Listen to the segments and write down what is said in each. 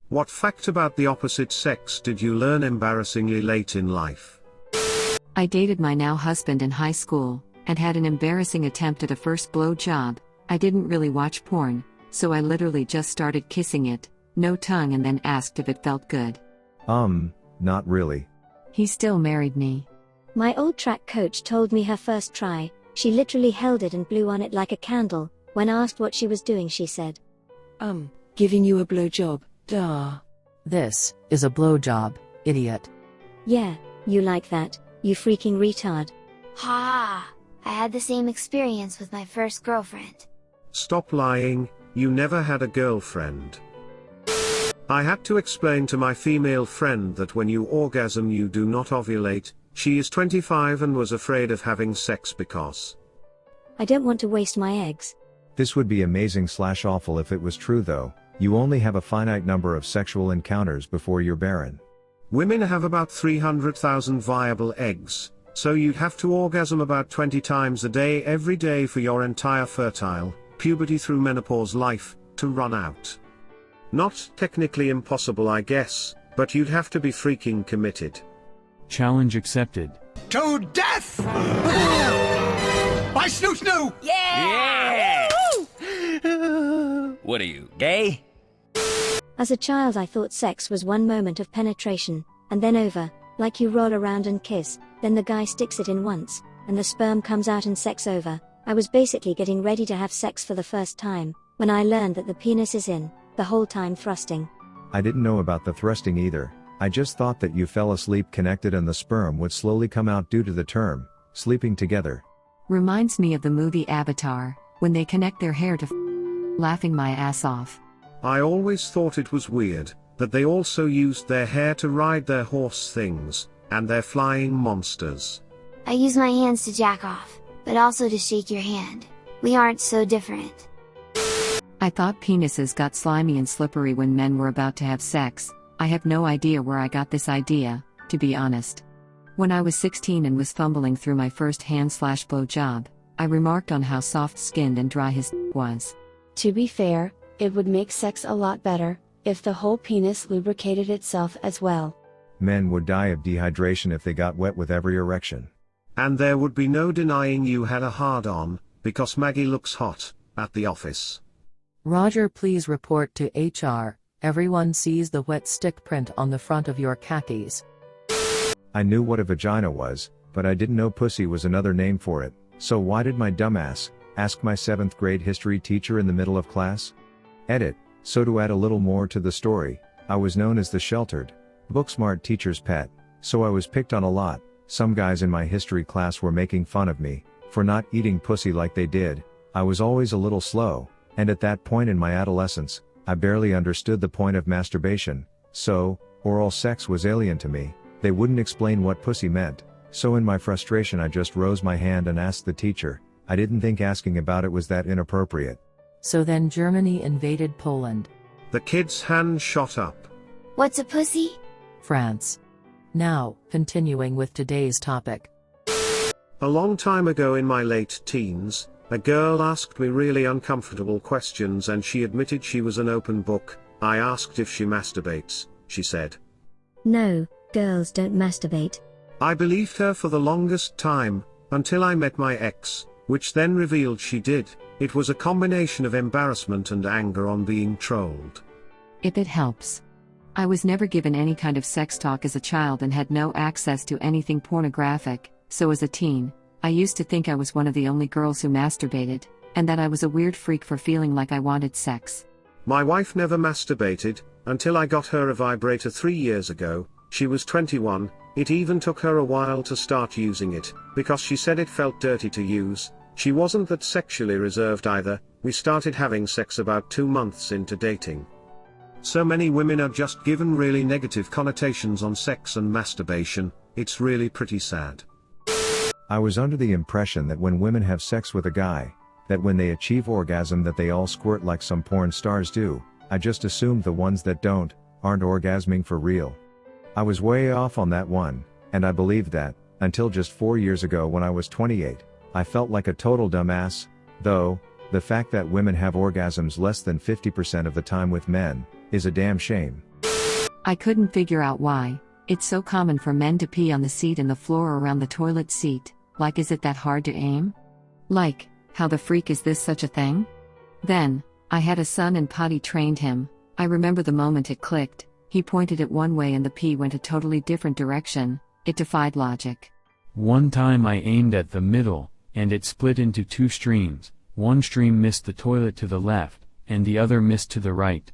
What fact about the opposite sex did you learn embarrassingly late in life? I dated my now husband in high school, and had an embarrassing attempt at a first blow job. I didn't really watch porn, so I literally just started kissing it, no tongue, and then asked if it felt good. Not really. He still married me. My old track coach told me her first try, she literally held it and blew on it like a candle. When asked what she was doing, she said, Giving you a blowjob, duh. This is a blowjob, idiot. Yeah, you like that, you freaking retard. Ha! I had the same experience with my first girlfriend. Stop lying, you never had a girlfriend. I had to explain to my female friend that when you orgasm you do not ovulate. She is 25 and was afraid of having sex because I don't want to waste my eggs. This would be amazing/awful if it was true though. You only have a finite number of sexual encounters before you're barren. women have about 300,000 viable eggs, so you'd have to orgasm about 20 times a day every day for your entire fertile, puberty through menopause life, to run out. Not technically impossible, I guess, but you'd have to be freaking committed. Challenge accepted. To death! By Snoo Snoo! Yeah! What are you, gay? As a child I thought sex was one moment of penetration, and then over, like you roll around and kiss, then the guy sticks it in once, and the sperm comes out and sex over. I was basically getting ready to have sex for the first time, when I learned that the penis is in, the whole time thrusting. I didn't know about the thrusting either. I just thought that you fell asleep connected and the sperm would slowly come out due to the term, sleeping together. Reminds me of the movie Avatar, when they connect their hair to laughing my ass off. I always thought it was weird, that they also used their hair to ride their horse things, and their flying monsters. I use my hands to jack off, but also to shake your hand. We aren't so different. I thought penises got slimy and slippery when men were about to have sex. I have no idea where I got this idea, to be honest. When I was 16 and was fumbling through my first hand/blow job, I remarked on how soft-skinned and dry his was. To be fair, it would make sex a lot better if the whole penis lubricated itself as well. Men would die of dehydration if they got wet with every erection. And there would be no denying you had a hard-on, because Maggie looks hot, at the office. Roger, please report to HR. Everyone sees the wet stick print on the front of your khakis. I knew what a vagina was, but I didn't know pussy was another name for it. So why did my dumbass ask my 7th grade history teacher in the middle of class? Edit. So to add a little more to the story, I was known as the sheltered, book-smart teacher's pet, so I was picked on a lot. Some guys in my history class were making fun of me for not eating pussy like they did. I was always a little slow, and at that point in my adolescence, I barely understood the point of masturbation, so oral sex was alien to me. They wouldn't explain what pussy meant, so in my frustration I just rose my hand and asked the teacher. I didn't think asking about it was that inappropriate. So then Germany invaded Poland. The kid's hand shot up. What's a pussy? France. Now, continuing with today's topic. A long time ago in my late teens, a girl asked me really uncomfortable questions and she admitted she was an open book. I asked if she masturbates. She said, No, girls don't masturbate. I believed her for the longest time, until I met my ex, which then revealed she did. It was a combination of embarrassment and anger on being trolled. If it helps. I was never given any kind of sex talk as a child and had no access to anything pornographic, so as a teen, I used to think I was one of the only girls who masturbated, and that I was a weird freak for feeling like I wanted sex. My wife never masturbated, until I got her a vibrator 3 years ago. She was 21, it even took her a while to start using it, because she said it felt dirty to use. She wasn't that sexually reserved either. We started having sex about 2 months into dating. So many women are just given really negative connotations on sex and masturbation. It's really pretty sad. I was under the impression that when women have sex with a guy, that when they achieve orgasm that they all squirt like some porn stars do. I just assumed the ones that aren't orgasming for real. I was way off on that one, and I believed that, until just 4 years ago when I was 28. I felt like a total dumbass, though. The fact that women have orgasms less than 50% of the time with men is a damn shame. I couldn't figure out why. It's so common for men to pee on the seat and the floor around the toilet seat, like is it that hard to aim? Like, how the freak is this such a thing? Then, I had a son and potty trained him. I remember the moment it clicked. He pointed it one way and the pee went a totally different direction. It defied logic. One time I aimed at the middle, and it split into two streams. One stream missed the toilet to the left, and the other missed to the right.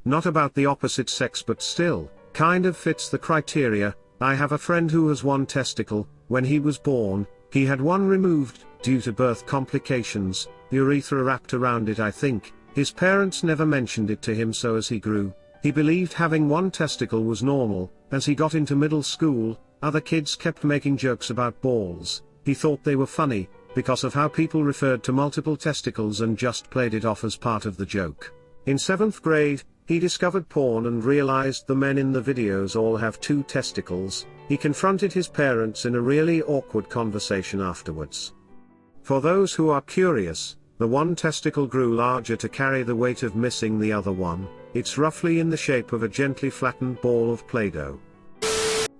Not about the opposite sex but still, kind of fits the criteria. I have a friend who has one testicle. When he was born, he had one removed, due to birth complications, urethra wrapped around it I think. His parents never mentioned it to him, so as he grew, he believed having one testicle was normal. As he got into middle school, other kids kept making jokes about balls. He thought they were funny, because of how people referred to multiple testicles and just played it off as part of the joke. In 7th grade, he discovered porn and realized the men in the videos all have two testicles. He confronted his parents in a really awkward conversation afterwards. For those who are curious, the one testicle grew larger to carry the weight of missing the other one. It's roughly in the shape of a gently flattened ball of Play-Doh.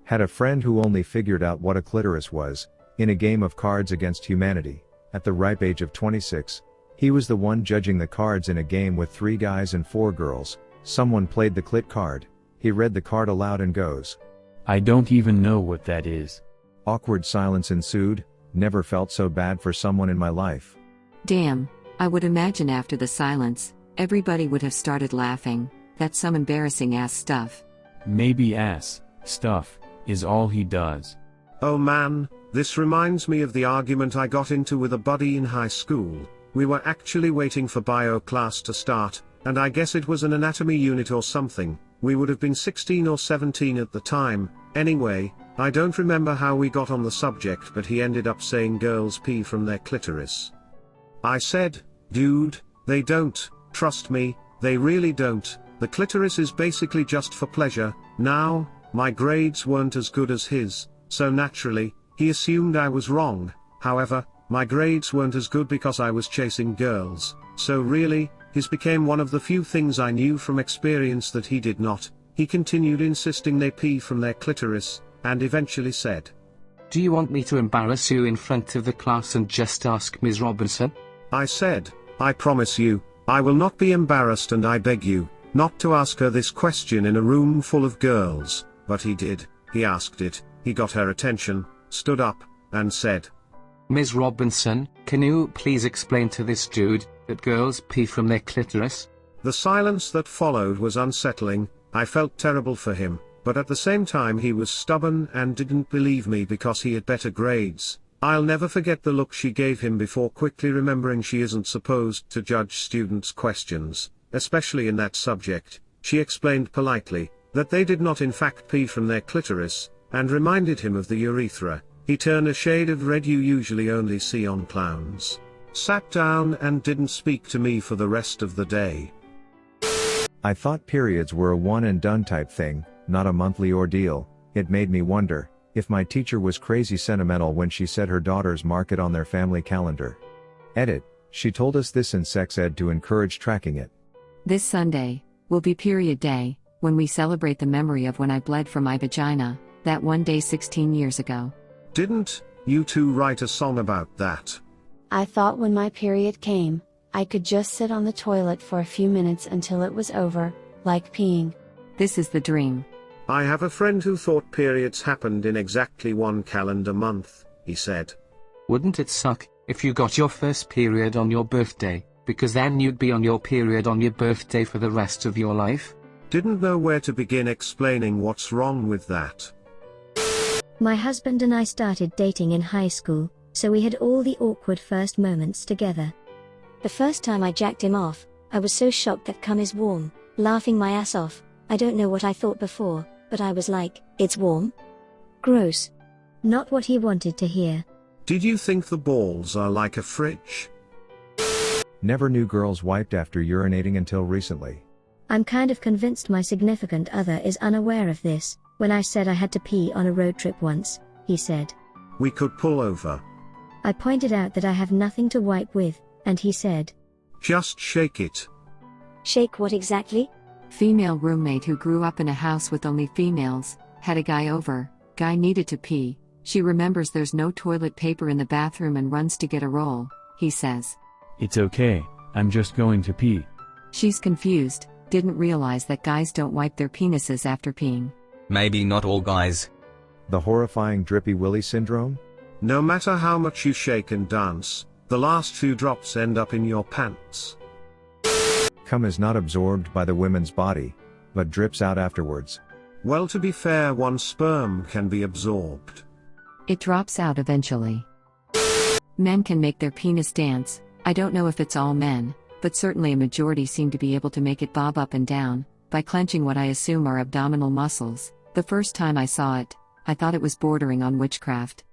Had a friend who only figured out what a clitoris was, in a game of Cards Against Humanity. At the ripe age of 26, he was the one judging the cards in a game with 3 guys and 4 girls. Someone played the clit card. He read the card aloud and goes, I don't even know what that is. Awkward silence ensued. Never felt so bad for someone in my life. Damn, I would imagine after the silence, everybody would have started laughing. That's some embarrassing ass stuff. Maybe ass stuff is all he does. Oh man, this reminds me of the argument I got into with a buddy in high school. We were actually waiting for bio class to start, and I guess it was an anatomy unit or something. We would have been 16 or 17 at the time. Anyway, I don't remember how we got on the subject, but he ended up saying girls pee from their clitoris. I said, dude, they don't, trust me, they really don't. The clitoris is basically just for pleasure. Now, my grades weren't as good as his, so naturally, he assumed I was wrong. However, my grades weren't as good because I was chasing girls, so really, his became one of the few things I knew from experience that he did not. He continued insisting they pee from their clitoris, and eventually said, Do you want me to embarrass you in front of the class and just ask Ms. Robinson? I said, I promise you, I will not be embarrassed, and I beg you, not to ask her this question in a room full of girls. But he did. He asked it, he got her attention, stood up, and said, Ms. Robinson, can you please explain to this dude that girls pee from their clitoris? The silence that followed was unsettling. I felt terrible for him, but at the same time he was stubborn and didn't believe me because he had better grades. I'll never forget the look she gave him before quickly remembering she isn't supposed to judge students' questions, especially in that subject. She explained politely that they did not in fact pee from their clitoris, and reminded him of the urethra. He turned a shade of red you usually only see on clowns, sat down and didn't speak to me for the rest of the day. I thought periods were a one and done type thing, not a monthly ordeal. It made me wonder if my teacher was crazy sentimental when she said her daughters mark it on their family calendar. Edit, she told us this in sex ed to encourage tracking it. This Sunday will be period day, when we celebrate the memory of when I bled from my vagina, that one day 16 years ago. Didn't you two write a song about that? I thought when my period came, I could just sit on the toilet for a few minutes until it was over, like peeing. This is the dream. I have a friend who thought periods happened in exactly one calendar month, he said. Wouldn't it suck if you got your first period on your birthday, because then you'd be on your period on your birthday for the rest of your life? Didn't know where to begin explaining what's wrong with that. My husband and I started dating in high school, so we had all the awkward first moments together. The first time I jacked him off, I was so shocked that cum is warm, laughing my ass off. I don't know what I thought before, but I was like, it's warm? Gross. Not what he wanted to hear. Did you think the balls are like a fridge? Never knew girls wiped after urinating until recently. I'm kind of convinced my significant other is unaware of this. When I said I had to pee on a road trip once, he said, We could pull over. I pointed out that I have nothing to wipe with, and he said, Just shake it. Shake what exactly? Female roommate who grew up in a house with only females, had a guy over, guy needed to pee, she remembers there's no toilet paper in the bathroom and runs to get a roll, he says. It's okay, I'm just going to pee. She's confused, didn't realize that guys don't wipe their penises after peeing. Maybe not all guys. The horrifying drippy willy syndrome? No matter how much you shake and dance, the last few drops end up in your pants. Cum is not absorbed by the women's body, but drips out afterwards. Well, to be fair, one sperm can be absorbed. It drops out eventually. Men can make their penis dance. I don't know if it's all men, but certainly a majority seem to be able to make it bob up and down, by clenching what I assume are abdominal muscles. The first time I saw it, I thought it was bordering on witchcraft.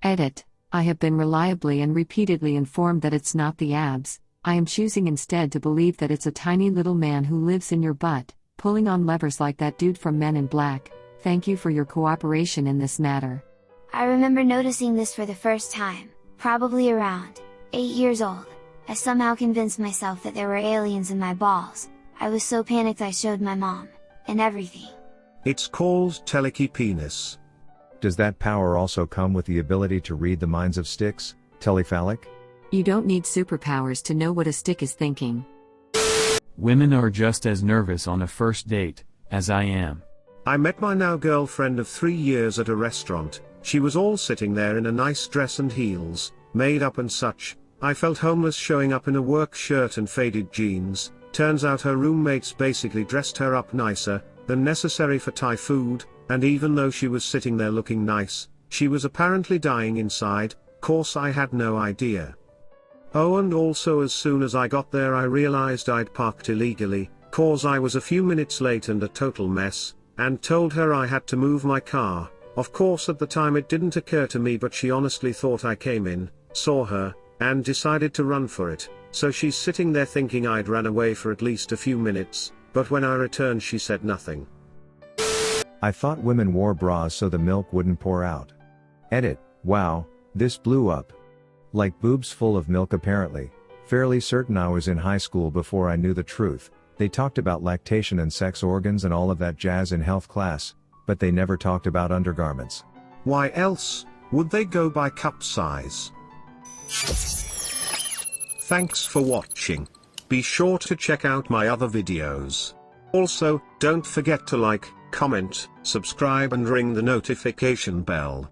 Edit. I have been reliably and repeatedly informed that it's not the abs. I am choosing instead to believe that it's a tiny little man who lives in your butt, pulling on levers like that dude from Men in Black. Thank you for your cooperation in this matter. I remember noticing this for the first time, probably around 8 years old. I somehow convinced myself that there were aliens in my balls. I was so panicked I showed my mom, and everything. It's called telekinesis. Does that power also come with the ability to read the minds of sticks, telephallic? You don't need superpowers to know what a stick is thinking. Women are just as nervous on a first date, as I am. I met my now girlfriend of 3 years at a restaurant. She was all sitting there in a nice dress and heels, made up and such. I felt homeless showing up in a work shirt and faded jeans. Turns out her roommates basically dressed her up nicer than necessary for Thai food, and even though she was sitting there looking nice, she was apparently dying inside. Course I had no idea. Oh, and also as soon as I got there I realized I'd parked illegally, cause I was a few minutes late and a total mess, and told her I had to move my car. Of course at the time it didn't occur to me, but she honestly thought I came in, saw her, and decided to run for it. So she's sitting there thinking I'd ran away for at least a few minutes, but when I returned she said nothing. I thought women wore bras so the milk wouldn't pour out. Edit. Wow, this blew up. Like boobs full of milk apparently. Fairly certain I was in high school before I knew the truth. They talked about lactation and sex organs and all of that jazz in health class, but they never talked about undergarments. Why else would they go by cup size? Thanks for watching. Be sure to check out my other videos. Also, don't forget to like, comment, subscribe and ring the notification bell.